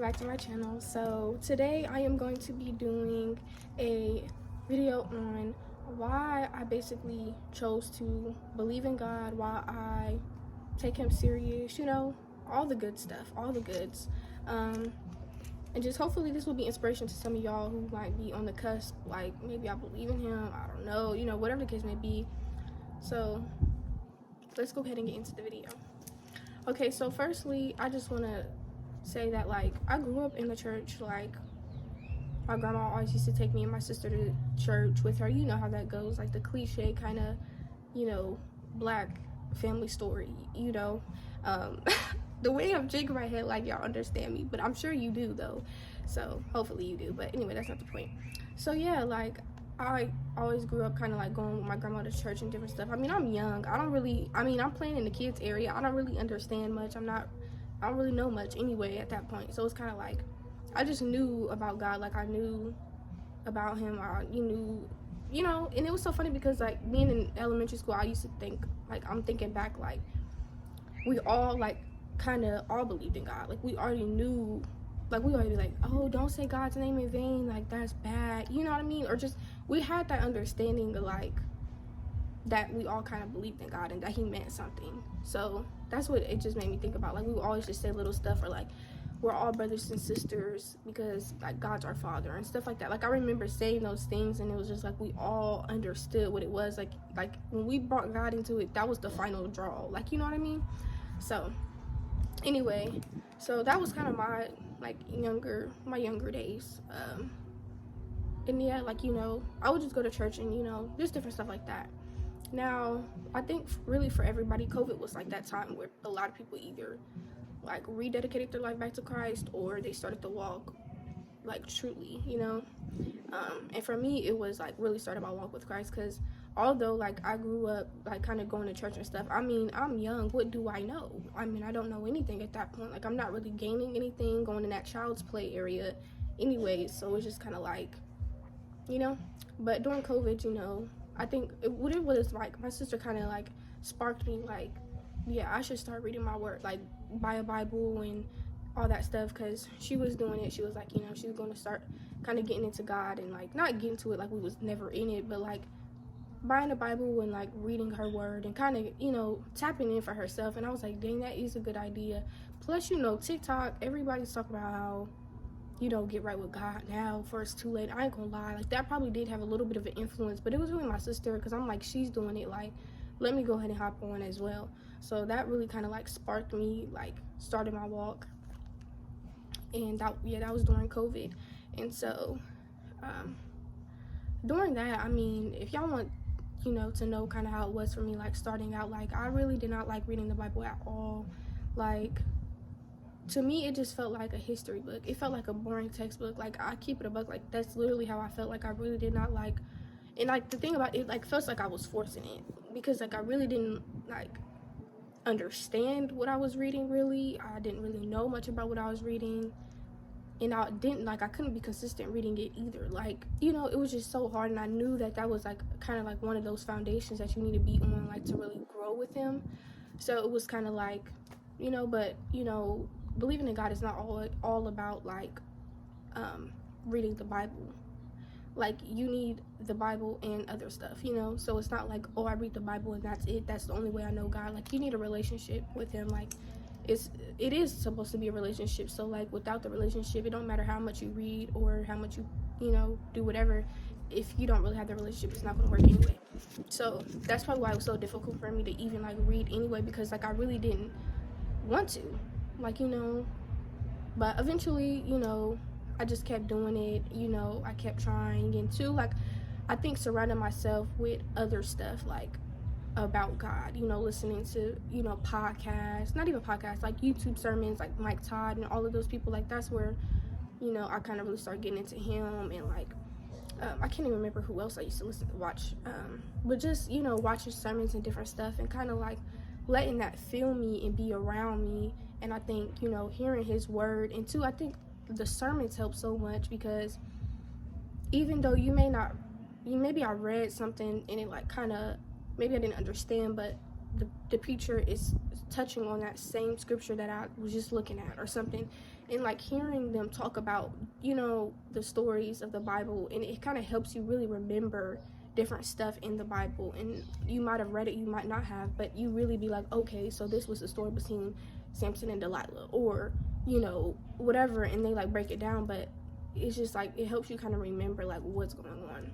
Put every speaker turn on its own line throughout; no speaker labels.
back to my channel. So today I am going to be doing a video on why I basically chose to believe in God, why I take him serious, you know, all the good stuff, all the goods. And just hopefully this will be inspiration to some of y'all who might be on the cusp, like maybe I believe in him, I don't know, you know, whatever the case may be. So let's go ahead and get into the video. Okay, so firstly, I just want to say that, like, I grew up in the church. Like, my grandma always used to take me and my sister to church with her. You know how that goes, like the cliche kind of, you know, black family story, you know. The way I'm shaking my head, like, y'all understand me, but I'm sure you do, though. So hopefully you do, but anyway, that's not the point. So yeah, like, I always grew up kind of like going with my grandma to church and different stuff. I mean, I'm young. I'm playing in the kids area. I don't really understand much. I don't really know much anyway at that point. So it's kind of like, I just knew about God. Like, I knew about him. You know, and it was so funny because, like, being in elementary school, I used to think, like, I'm thinking back, like, we all, like, kind of all believed in God. Like, we already knew, like, we already be like, oh, don't say God's name in vain, like, that's bad, you know what I mean? Or just, we had that understanding of, like, that we all kind of believed in God and that he meant something. So that's what it just made me think about. Like, we would always just say little stuff, or like, we're all brothers and sisters because, like, God's our father and stuff like that. Like, I remember saying those things, and it was just like we all understood what it was. Like when we brought God into it, that was the final draw, like, you know what I mean? So anyway, so that was kind of my, like, my younger days. And yeah, like, you know, I would just go to church and, you know, just different stuff like that. Now, I think really for everybody, COVID was like that time where a lot of people either, like, rededicated their life back to Christ, or they started to walk, like, truly, you know. And for me, it was, like, really started my walk with Christ, because although, like, I grew up, like, kind of going to church and stuff, I mean, I'm young. What do I know? I mean, I don't know anything at that point. Like, I'm not really gaining anything going in that child's play area anyways, so it's just kind of like, you know. But during COVID, you know, I think what it was, like, my sister kind of, like, sparked me, like, yeah, I should start reading my word, like, buy a Bible and all that stuff, because she was doing it. She was like, you know, she was going to start kind of getting into God, and, like, not getting to it like we was never in it, but, like, buying a Bible and, like, reading her word and kind of, you know, tapping in for herself. And I was like, dang, that is a good idea. Plus, you know, TikTok, everybody's talking about how, you know, get right with God now before it's too late. I ain't gonna lie, like, that probably did have a little bit of an influence, but it was really my sister, because I'm like, she's doing it, like, let me go ahead and hop on as well. So that really kind of, like, sparked me, like, started my walk. And that was during COVID. And so during that, I mean, if y'all want, you know, to know kind of how it was for me, like, starting out, like, I really did not like reading the Bible at all. Like, to me, it just felt like a history book. It felt like a boring textbook. Like, I keep it a book. Like, that's literally how I felt. Like, I really did not like. And, like, the thing about it, like, felt like I was forcing it, because, like, I really didn't, like, understand what I was reading, really. I didn't really know much about what I was reading, and I couldn't be consistent reading it either. Like, you know, it was just so hard, and I knew that was, like, kind of like one of those foundations that you need to be on, like, to really grow with him. So it was kind of like, you know, but, you know, believing in God is not all about, like, reading the Bible. Like, you need the Bible and other stuff, you know. So it's not like, oh, I read the Bible and that's it, that's the only way I know God. Like, you need a relationship with him. Like, it is supposed to be a relationship. So, like, without the relationship, it don't matter how much you read or how much you know, do whatever. If you don't really have the relationship, it's not going to work anyway. So that's probably why it was so difficult for me to even, like, read anyway, because, like, I really didn't want to, like, you know. But eventually, you know, I just kept doing it, you know. I kept trying, and too, like, I think surrounding myself with other stuff, like, about God, you know, listening to, you know, podcasts, not even podcasts, like YouTube sermons, like Mike Todd and all of those people. Like, that's where, you know, I kind of really started getting into him. And, like, I can't even remember who else I used to watch, but just, you know, watching sermons and different stuff, and kind of, like, letting that fill me and be around me. And I think, you know, hearing his word, and too, I think the sermons help so much, because even though maybe I read something and it, like, kind of, maybe I didn't understand, but the preacher is touching on that same scripture that I was just looking at or something, and like hearing them talk about, the stories of the Bible, and it kind of helps you really remember different stuff in the Bible. And you might have read it, you might not have, but you really be like, okay, so this was the story between Samson and Delilah, or whatever, and they like break it down. But it's just like it helps you kind of remember like what's going on.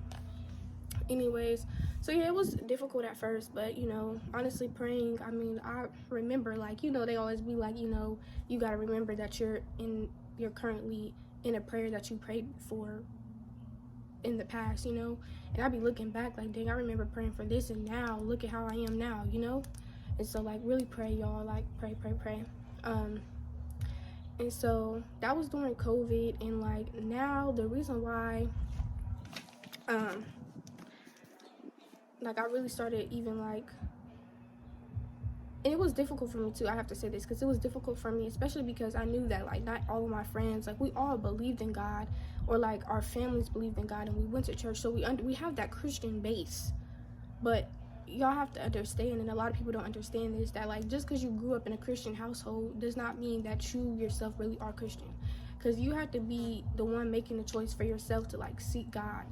Anyways, so yeah, it was difficult at first, but honestly, praying, I remember, like, they always be like, you got to remember that you're currently in a prayer that you prayed for in the past, and I'd be looking back like, dang, I remember praying for this, and now look at how I am now, and so like really pray, y'all, like pray. And so that was during COVID, and like now the reason why like I really started even like, and it was difficult for me too, I have to say this, because it was difficult for me, especially because I knew that like not all of my friends, like we all believed in God, or like our families believed in God, and we went to church, so we have that Christian base. But y'all have to understand, and a lot of people don't understand this, that like just because you grew up in a Christian household does not mean that you yourself really are Christian, because you have to be the one making the choice for yourself to like seek God.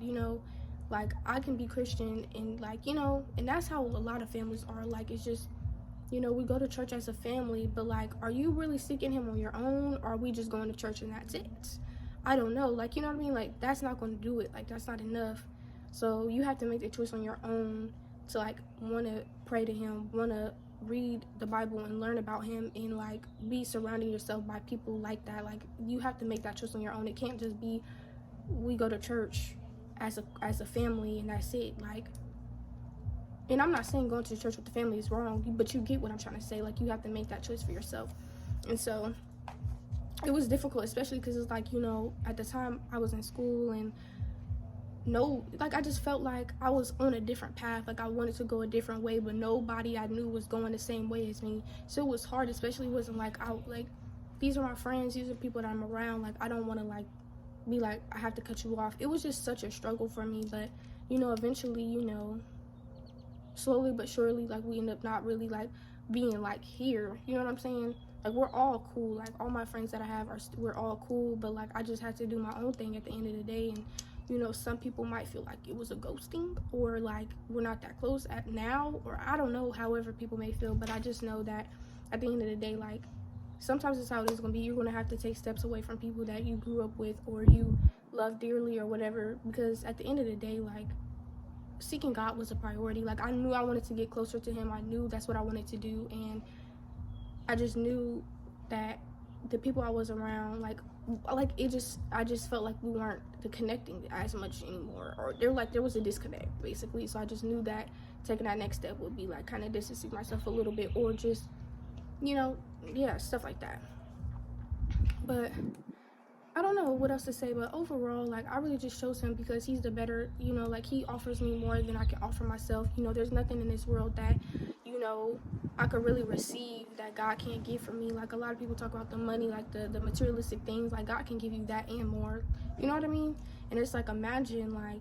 Like I can be Christian, and like and that's how a lot of families are. Like it's just we go to church as a family, but like, are you really seeking him on your own, or are we just going to church and that's it? I don't know, like, what I mean? Like, that's not going to do it. Like, that's not enough. So you have to make the choice on your own to like want to pray to him, want to read the Bible and learn about him, and like be surrounding yourself by people like that. Like, you have to make that choice on your own. It can't just be we go to church as a family and that's it. Like, and I'm not saying going to church with the family is wrong, but you get what I'm trying to say. Like, you have to make that choice for yourself. And so it was difficult, especially because it's like, at the time I was in school, and I just felt like I was on a different path. Like, I wanted to go a different way, but nobody I knew was going the same way as me. So it was hard, especially wasn't like, these are my friends, these are people that I'm around. Like, I don't want to like be like, I have to cut you off. It was just such a struggle for me. But eventually, slowly but surely, like, we end up not really like being like here, you know what I'm saying? Like, we're all cool. Like, all my friends that I have we're all cool, but like I just had to do my own thing at the end of the day. And some people might feel like it was a ghosting, or like we're not that close at now, or I don't know, however people may feel. But I just know that at the end of the day, like, sometimes it's how it is going to be. You're going to have to take steps away from people that you grew up with or you love dearly or whatever, because at the end of the day, like, seeking God was a priority. Like, I knew I wanted to get closer to him. I knew that's what I wanted to do, and I just knew that the people I was around, I just felt like we weren't connecting as much anymore, or there was a disconnect basically. So I just knew that taking that next step would be like kind of distancing myself a little bit, or just stuff like that. But I don't know what else to say, but overall, like, I really just chose him because he's the better, like, he offers me more than I can offer myself. There's nothing in this world that, I could really receive that God can't give for me. Like, a lot of people talk about the money, like the materialistic things. Like, God can give you that and more. You know what I mean? And it's like, imagine, like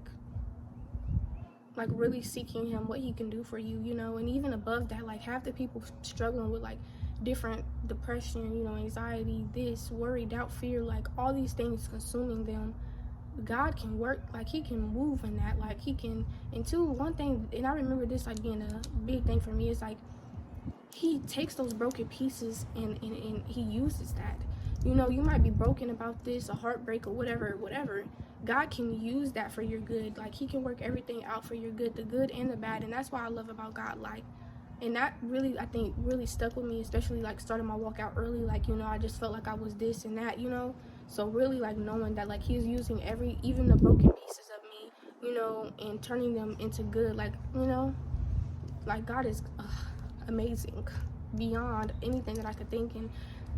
really seeking him, what he can do for you, and even above that, like, half the people struggling with, like, different depression, anxiety, this, worry, doubt, fear, like, all these things consuming them. God can work, like, he can move in that, like, he can. And two, one thing, and I remember this, like, being a big thing for me, is like, he takes those broken pieces and he uses that. You might be broken about this, a heartbreak or whatever. God can use that for your good. Like, he can work everything out for your good, the good and the bad. And that's what I love about God. Like, and that really, I think, really stuck with me, especially like starting my walk out early. Like, I just felt like I was this and that, so really, like, knowing that, like, he's using even the broken pieces of me, and turning them into good. Like, like, God is amazing beyond anything that I could think. And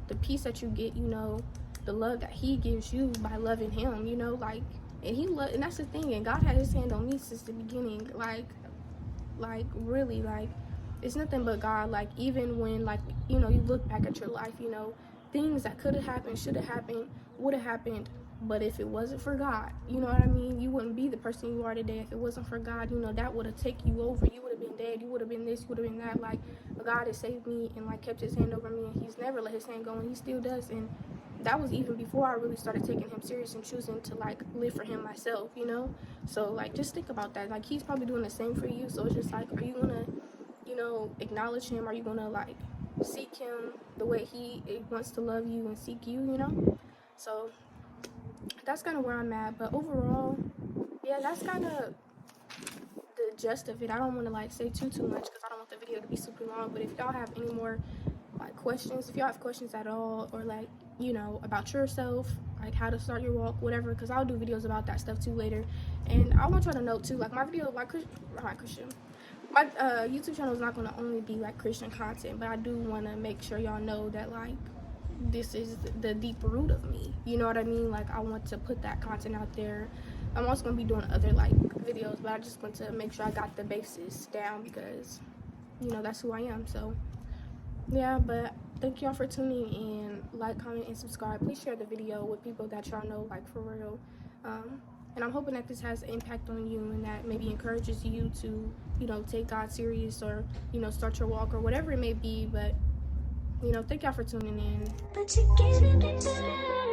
the peace that you get, the love that he gives you by loving him, like, and that's the thing. And God had his hand on me since the beginning. Like really, like, it's nothing but God. Like, even when, like, you look back at your life, things that could have happened, should have happened, would have happened. But if it wasn't for God, you know what I mean? You wouldn't be the person you are today. If it wasn't for God, that would have taken you over. You would have been dead. You would have been this, you would have been that. Like, but God has saved me and, like, kept his hand over me. And he's never let his hand go, and he still does. And that was even before I really started taking him serious and choosing to like live for him myself, you know. So like just think about that. Like he's probably doing the same for you. So it's just like, are you gonna, you know, acknowledge him? Are you gonna like seek him the way he wants to love you and seek you, you know? So that's kind of where I'm at. But overall, yeah, that's kind of the gist of it. I don't want to like say too much because I don't want the video to be super long. But if y'all have any more like questions, if y'all have questions at all, or like, you know, about yourself, like how to start your walk, whatever, because I'll do videos about that stuff too later. And I want y'all to know too, like my video, like my YouTube channel is not going to only be like Christian content, but I do want to make sure y'all know that like this is the deep root of me, you know what I mean? Like I want to put that content out there. I'm also going to be doing other like videos, but I just want to make sure I got the basis down because, you know, that's who I am. So yeah, but thank y'all for tuning in. Like, comment, and subscribe. Please share the video with people that y'all know, like for real. And I'm hoping that this has an impact on you and that maybe encourages you to, you know, take God serious or, you know, start your walk or whatever it may be. But, you know, thank y'all for tuning in. But you get it.